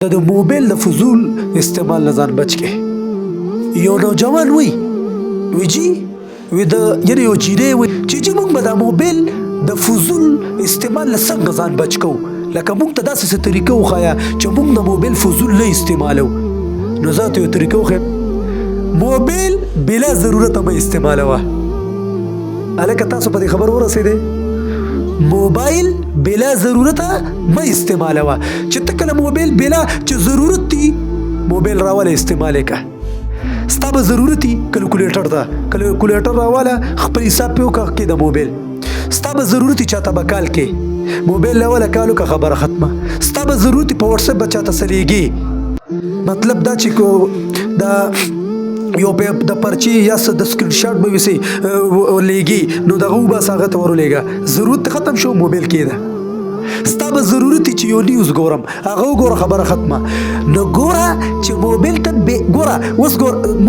د موبایل د فضول استعمال نه ځان بچ کې. یو نوجوان وی جی وی د یعنی یو چیرې وی چې موږ به د موبایل د فضول استعمال نه څنګه ځان بچ کوو، لکه موږ ته داسې څه طریقه وښایه چې موږ د موبایل فضول نه استعمالو. نو زه ته یو طریقه وښیم. موبایل بلا ضرورت مه استعمالوه. هلکه تاسو په دې خبر ورسېدې؟ موبایل بلا ضرورت مه استعمالوه. چې ته کله موبایل بلا چې ضرورت دی موبایل راواله استعمال یې که. ستا به ضرورت دی کلکولیټر ته کلکولیټر راواله خپل حساب پې وکړه کې د موبایل. ستا به ضرورت دی چاته به کال کې موبایل راواله کال وکړه خبره ختمه. ستا به ضرورت دی په وټساپ به چاته سلیږي. مطلب دا چې دا یو د پرچې یا څه د سکرین شاټ به وسي لیږي نو دغه وباسه هغه ته ورولېږه. ضرورت ختم شو موبایل کې ده. ستا به ضرورت چې یو نیوز ګورم هغه وګوره خبره ختمه. نو ګوره چې موبایل ته ګوره اوس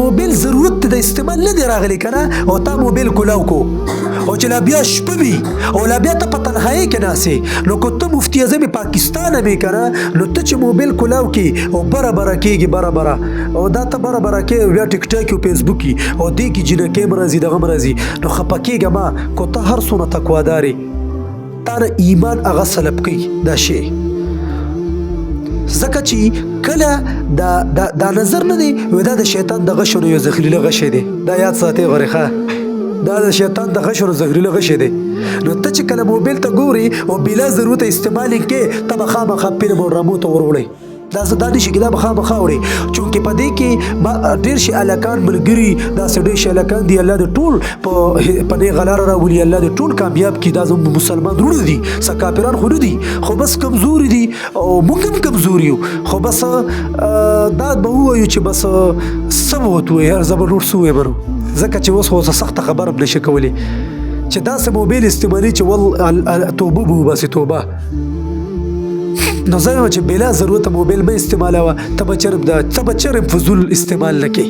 موبایل ضرورت ته د استعمال نه دی راغلی که نه، او تا موبایل کولاو کو او چې لا بیا شپه وي او لا بیا ته په تنهایۍ کې ناستې، نو که ته مفتي اعظم پاکستان هم یې که نه، نو ته چې موبایل کولاو کې او بره بره کېږي بره بره او دا ته بره بره کې بیا ټیک ټاک او فیسبوک او دې کې جنکۍ م راځي دغه م راځي، نو خفه کېږه ما. که ته هر څونه تقوادار یې تا نه ایمان هغه سلب کوي دا شی. ځکه چې کله دا نظر نه دی دا د شیطان د غشونو یو زهریله غشی دی. دا یاد ساتئ غورې ښه، دا د شیطان د غشونو زهریله غشی دی. نو ته چې کله موبایل ته ګوري او بلا ضرورت استعمال یې کې ته به خامخا فلم او ډرامو ته وروړئ. دا نشي کې دا به خامخا وړئ، چونکې په دې کې ډېر شي هلکان ملګري داسې ډېر شي هلکان دي الله دې ټول په نیغه لاره راولي، الله دې ټول کامیاب کړي. دا زموږ مسلمان وروڼه دي، څه کافران خو نه دي، خو بس کمزوري دي او موږ هم کمزوري یو. خو بس دا به ووایو چې بس څه به ورته ووایو، زه به نور څه ووایم نو، ځکه چې اوس خو سخته خبره هم نشي کولی چې داسې موبایل استعمالي چې توبه به وباسي توبه. نو زه چې بلا ضرورت موبایل مه استعمالوه. ته به چرم فضول استعمال نه کوې.